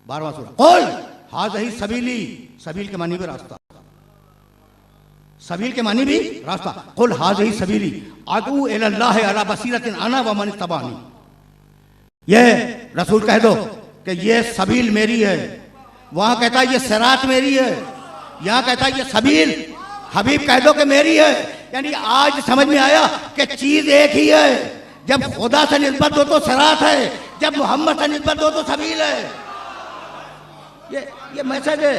12वां सूरा। कुल हाज़िही सबीली, सबील के मानी भी रास्ता, सबील के मानी भी रास्ता। कुल हाज़िही सबीली अदू इलल्लाह अला बसीरतिन अना व मन तबानी। ये रसूल कह दो कि ये सबील मेरी है, वहां कहता है ये सिरात मेरी है, यहां कहता है ये सबील। हबीब कह दो कि मेरी है। यानी आज समझ में आया कि चीज एक ही है। जब खुदा से निस्बत दो तो सिरात है, जब मोहम्मद से निस्बत दो तो सबील है। ये मैसेज है,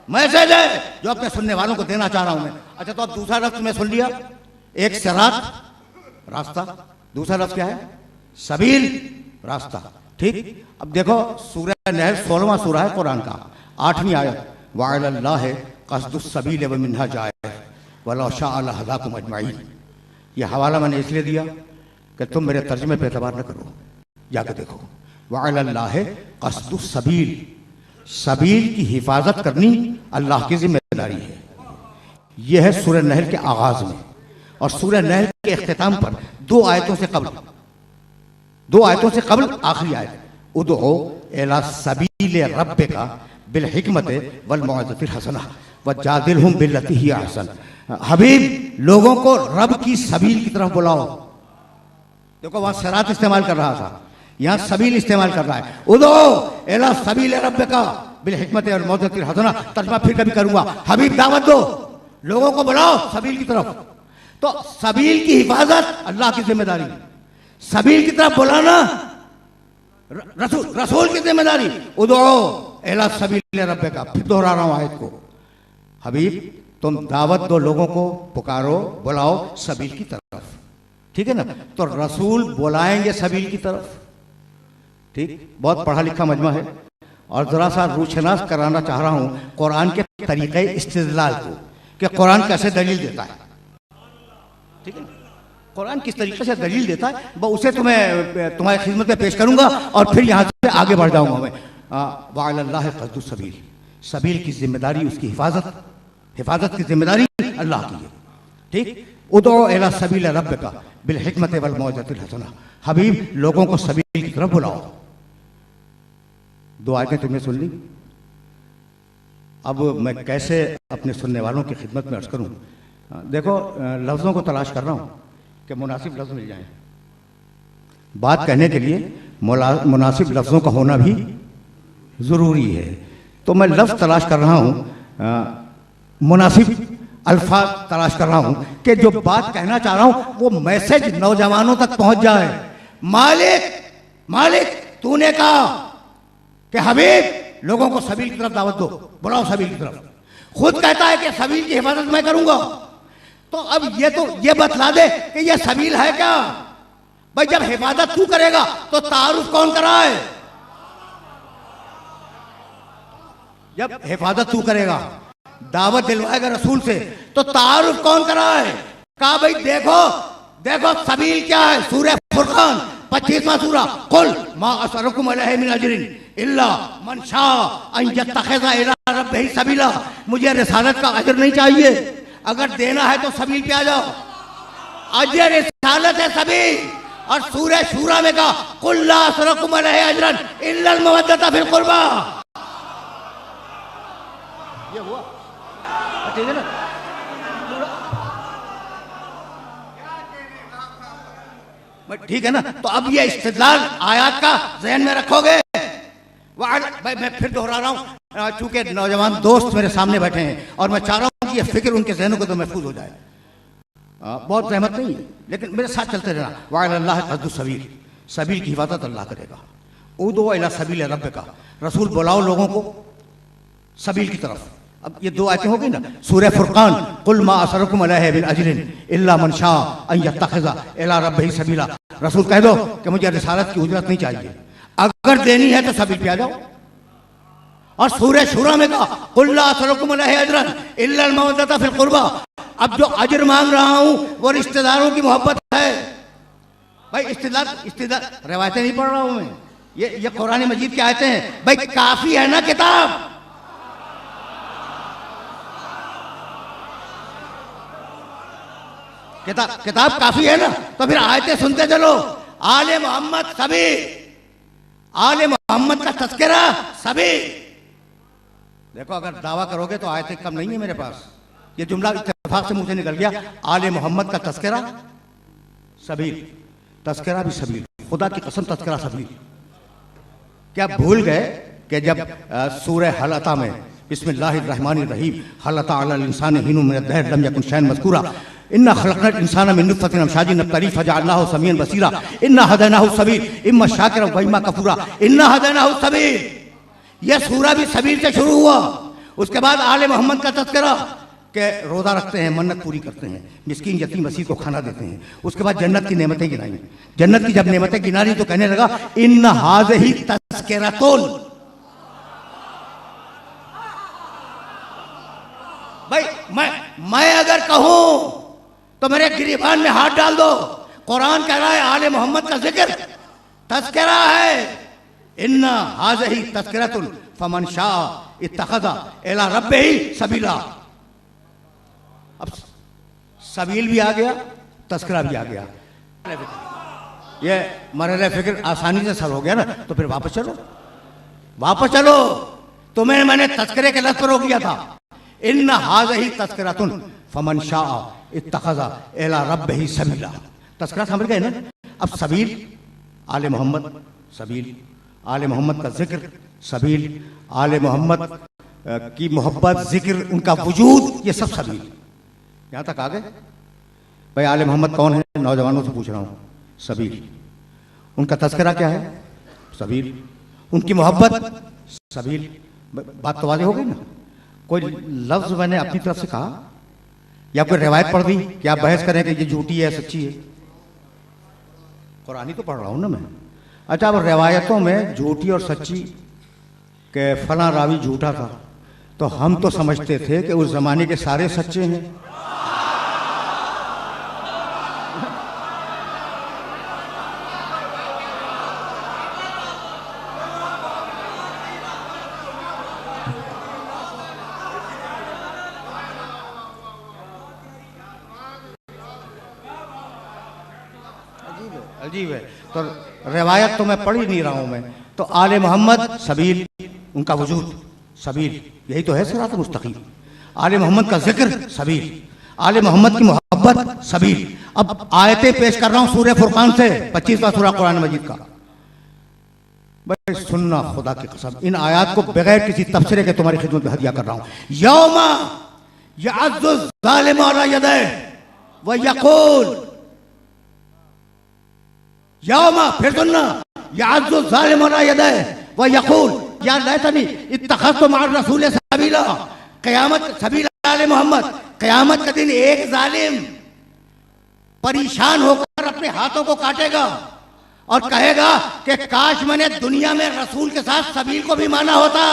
मैसेज है जो अपने सुनने वालों को देना चाह रहा हूं मैं। अच्छा, तो अब दूसरा लफ्ज में सुन लिया, एक सिरात रास्ता, दूसरा लफ्ज क्या है? सबील रास्ता। ठीक, अब देखो सूरह नहल 16वां सूरा है कुरान का, 8वीं आयत, वअलल्लाहि क़स्दुस सबील व मिन्हा जाए वलौ शाअ लहदाकुम अजमईन। ये हवाला मैंने इसलिए दिया कि तुम मेरे तर्जुमे पे एतबार न करो, जाके देखो। वअलल्लाहि क़स्दुस सबील, सबील की हिफाजत करनी अल्लाह की जिम्मेदारी है। यह है सूरह नहल के आगाज में, और सूरह नहल के इख्तिताम पर 2 आयतों से कबल, 2 आयतों से कबल आखिरी आयत, उदउ इला सबील रब्बिका बिल हिकमति वल मौइज़तिल हसना वजादिलहुम बिल्लती हिय अहसन। हबीब, लोगों को रब की सबील की तरफ बुलाओ। देखो वहां सिरात इस्तेमाल कर रहा था, यहां सबील इस्तेमाल कर रहा है। उदउ इला सबील रब्बिका बिल हिकमति वल मौइज़तिल हसना। तर्जुमा फिर कभी करूंगा। हबीब, दावत दो, लोगों को बुलाओ सबील की तरफ। तो सबील की हिफाजत अल्लाह की जिम्मेदारी, सबील की तरफ बुलाना रसूल की जिम्मेदारी। उदउ इला सबील रब्बिका, फिर दोहरा रहा हूं आयत को। हबीब, तुम दावत दो, लोगों को पुकारो, बुलाओ सबील की तरफ। ठीक है ना? तो रसूल बुलाएंगे सबील की तरफ। ठीक, बहुत पढ़ा लिखा मजमा है, और जरा सा रूशनास कराना चाह रहा हूं कुरान के तरीके इस्तिदलाल को, कि कुरान कैसे दलील देता है। ठीक है, कुरान किस तरीके से दलील देता है, उसे तुम्हें तुम्हारी खिदमत में पेश करूंगा, और फिर यहां से आगे बढ़ जाऊंगा मैं। वअलल्लाहि क़स्दुस सबील, सबील की जिम्मेदारी, उसकी हिफाजत की जिम्मेदारी अल्लाह की है। ठीक, उदउ इला सबील रब्बिका बिल हिकमति वल मौइज़तिल हसना। हबीब, लोगों को सबील की तरफ बुलाओ। 2 आयतें तुमने सुन ली। अब मैं कैसे अपने सुनने वालों की खिदमत में अर्ज करूं। देखो, लफ्ज़ों को तलाश कर रहा हूं कि मुनासिब लफ्ज़ मिल जाएं। बात कहने के लिए मुनासिब लफ्ज़ों का होना भी ज़रूरी है। तो मैं लफ्ज़ तलाश कर रहा हूं, मुनासिब अल्फाज तलाश कर रहा हूं कि जो बात कहना चाह रहा हूं वो मैसेज नौजवानों तक पहुंच जाए। मालिक, मालिक, तूने कहा कि हबीब, लोगों को सबील की तरफ दावत दो, बुलाओ सबील की तरफ। खुद कहता है कि सबील की हिफाजत मैं करूंगा। तो अब ये बतला दे कि ये सबील है क्या? भाई, जब हिफाजत तू करेगा तो तारुफ कौन कराए? जब हिफाजत तू करेगा, दावत दिलवाएगा रसूल से, तो तारुफ कौन कराए? कहा भाई देखो, देखो सबील क्या है। सूरह फुरकान 25वां सूरा, कुल मा असरकुम अलैहि मिन अजरिन इल्ला मन शाअ अन यत्तखिज़ इला रब्बिही सबीला। मुझे रिसालत का अजर नहीं चाहिए, अगर देना है तो सबील पे आ जाओ। अजर रिसालत है सबील। और सूरह शूरा में कहा, कुल ला असरकुम अलैहि अजरन इल्ला अल मवद्दता फिल कुर्बा। ये हुआ, ठीक है ना? ठीक है ना? तो अब ये इस्तिदलाल आयात का ज़हन में रखोगे। भाई मैं फिर दोहरा रहा हूं, चूंकि नौजवान दोस्त मेरे सामने बैठे हैं और मैं चाह रहा हूं कि ये फिक्र उनके ज़हनों को तो महफूज हो जाए। बहुत रहमत नहीं, लेकिन मेरे साथ चलते रहना। वअलल्लाहि क़स्दुस सबील, सबील की हिफाजत अल्लाह करेगा। उदउ इला सबील रब्बिका, रसूल बुलाओ लोगों को सबील की तरफ। अब ये 2 आयतें हो गई ना। सूरह फुरकान, कुल मा असरकुम अलैहि मिन अजरिन इल्ला मन शाअ अन यत्तखिज़ इला रब्बिही सबीला। रसूल कह दो कि मुझे रिसालत की उजरत नहीं चाहिए, अगर देनी है तो सबील पे आ जाओ। और सूरह शूरा में कहा, कुल ला असरकुम अलैहि अजरन इल्ला अल मवद्दता फिल कुर्बा। अब जो अजर मांग रहा हूं वो रिश्तेदारों की मोहब्बत है। भाई इस्तिदलाल रिवायतें नहीं पढ़ रहा हूं मैं, ये कुरान मजीद की आयतें हैं। भाई काफी है ना किताब? किताब काफी है ना? तो फिर आयतें सुनते चलो। आले मोहम्मद सभी, आले मोहम्मद का तज़किरा सभी। देखो अगर दावा करोगे तो आयतें कम नहीं है मेरे पास। ये जुमला इत्तेफाक से मुंह से निकल गया, आले मोहम्मद का तस्करा सबील, तस्करा भी सबील, खुदा की कसम तस्करा सबील। क्या भूल गए कि जब सूरह हल अता में बिस्मिल्लाहिर्रहमानिर्रहीम हल अता अलल इंसान हिन्नुम मिनद दहर लम यकुन शैअन मज़कूरा इन्ना खलक़नल इंसाना मिन नुत्फ़तिन अमशाजिन नब्तलीह फजअलनाहु समीअन बसीरा इन्ना हदैनाहु सबील इम्मा शाकिरा व इम्मा कफूरा इन्ना हदैनाहु सबील। यह सूरा भी सबील से शुरू हुआ। उसके बाद आले मोहम्मद का तज़किरा के रोज़ा रखते हैं, मन्नत पूरी करते हैं, मिस्कीन यतीम वसीर को खाना देते हैं। उसके बाद जन्नत की नेमतें गिनाई। जन्नत की जब नेमतें गिना रही तो कहने लगा इन्ना हाज़िही तज़किरतुन। भाई मैं अगर कहूं तो मेरे गिरिबान में हाथ डाल दो। कुरान कह रहा है आले मोहम्मद का जिक्र तज़किरा है। इन्ना हाज़िही तज़किरतुन फमन शाअ इत्तख़ज़ इला रब्बिही सबीला। अब सबील भी आ गया, तज़किरा भी आ गया। ये मरहले फिक्र आसानी से सर हो गया ना, तो फिर वापस चलो, वापस चलो। तुम्हें मैंने तज़किरे के लफ्ज़ पर रोक दिया था। इन्ना हाज़िही तज़किरतुन फमन शाअ इत्तख़ज़ इला रब्बिही सबीला। तज़किरा समझ गए ना। अब सबील आले मोहम्मद, सबील आले मोहम्मद का जिक्र, सबील आले मोहम्मद की मोहब्बत, जिक्र, उनका वजूद, ये सब सबील। यहाँ तक आ गए। भाई आले मोहम्मद कौन है? नौजवानों से पूछ रहा हूँ। सबील। उनका तज़किरा क्या है? सबील। उनकी मोहब्बत सबील। बात तो वाज़ेह हो गई ना। कोई लफ्ज़ मैंने अपनी तरफ से कहा या कोई रिवायत पढ़ दी कि आप बहस करें कि ये झूठी है सच्ची है? कुरान ही तो पढ़ रहा हूँ ना मैं। अच्छा, अब रिवायतों में झूठी और सच्ची के फला रावी झूठा था, तो हम तो समझते थे कि उस जमाने के सारे सच्चे हैं। अजीब है। तो रिवायत तो मैं पढ़ ही नहीं रहा हूं मैं। तो आले मोहम्मद सबील, उनका वजूद सबील, यही तो है सिरात मुस्तकीम। आले मोहम्मद का जिक्र सबील, आले मोहम्मद की मोहब्बत सबील। अब आयतें पेश कर रहा हूं सूरह फुरकान से, 25वां सूरा कुरान मजीद का। भाई सुनना खुदा की कसम, इन आयात को बगैर किसी तबसरे के तुम्हारी खिदमत में हदिया कर रहा हूं। यौमा यअज़्ज़ु ज़ालिमु अला यदैहि व यक़ूल, यौमा, फिर सुनना, यअज़्ज़ु ज़ालिमु अला यदैहि व यक़ूल या लैतनी इत्तख़ज़्तु मअर रसूल सबीला। क़यामत सबील आले मोहम्मद, क़यामत का दिन एक जालिम परेशान होकर अपने हाथों को काटेगा और कहेगा कि काश मैंने दुनिया में रसूल के साथ सबील को भी माना होता।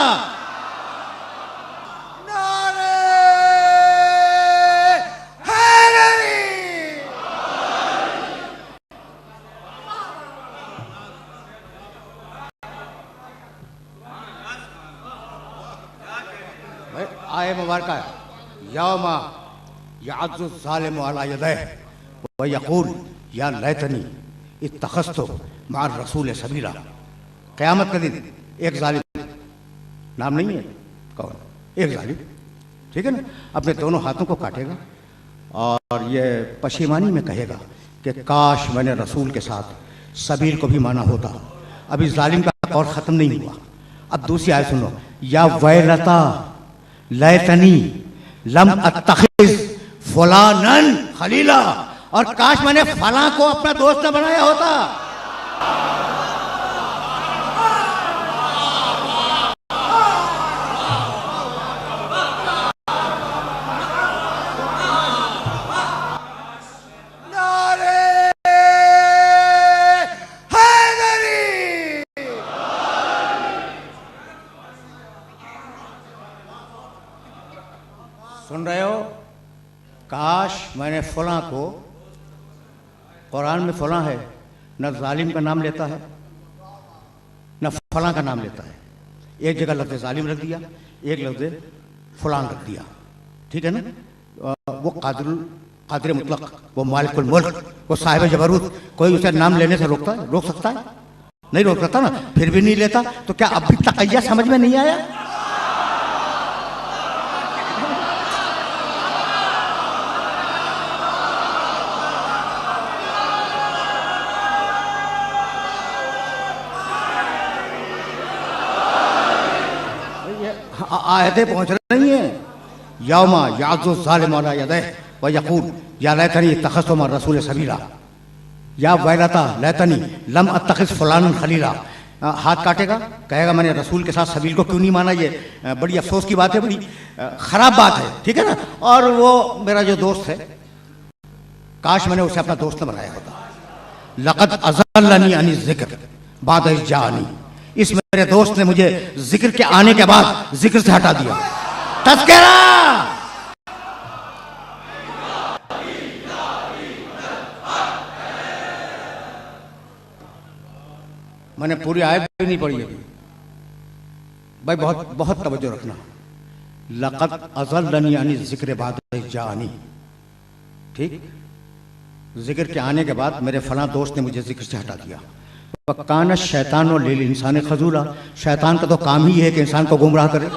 आए मुबारक यौमा यअज़्ज़ु ज़ालिमु अला यदैहि व यक़ूल या लैतनी इत्तख़ज़्तु मअर रसूल सबीला। क़यामत का दिन एक जालिम, नाम नहीं है कौन, एक जालिम, ठीक है ना, अपने दोनों हाथों को काटेगा और ये पशेमानी में कहेगा कि काश मैंने रसूल के साथ सबील को भी माना होता। अभी जालिम का दौर ख़त्म नहीं हुआ। अब दूसरी आयत सुनो, या वैलता लैतनी लम अत्तखिज़ फुलानन खलीला, और काश मैंने फला को अपना दोस्त न बनाया होता। सुन रहे हो? काश मैंने फलां को, कुरान में फलां है, न जालिम का नाम लेता है न फलां का नाम लेता है। एक जगह लफ्ज़ जालिम रख दिया, एक लफ्ज़ फलां रख दिया, ठीक है ना। वो कादिर मुतलक, वो मालिकुल मुल्क, वो साहिब जबरूत, कोई उसे नाम लेने से रोकता है? रोक सकता है? नहीं रोक सकता ना। फिर भी नहीं लेता तो क्या अब भी तकय्या समझ में नहीं आया? आयतें पहुंच रही हैं। यौमा याज़ु ज़ालिम अला यदैह व यक़ूल या लैतनी इत्तख़ज़्तु मअ रसूल सबीला या वैलता लैतनी लम अत्तख़िज़ फुलानन खलीला। हाथ काटेगा, कहेगा मैंने रसूल के साथ सबील को क्यों नहीं माना। ये बड़ी अफसोस की बात है, बड़ी ख़राब बात है, ठीक है ना। और वो मेरा जो दोस्त है, काश मैंने उसे अपना दोस्त न बनाया होता। लक़द अज़ल्लनी अनि ज़िक्र बाद इज़ जाअनी। इस मेरे दोस्त ने मुझे जिक्र के आने के बाद जिक्र से हटा दिया। तज़किरा मैंने पूरी आयत भी नहीं पढ़ी अभी भाई, बहुत बहुत तवज्जो रखना। लक़द अज़ल्लनी अनि ज़िक्र बाद इज़ जाअनी, ठीक, जिक्र के आने के बाद मेरे फलां दोस्त ने मुझे जिक्र से हटा दिया। वकान शैतान लिल इंसान खजूला। शैतान का तो काम ही है कि इंसान को गुमराह करे।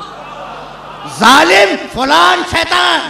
जालिम फलान शैतान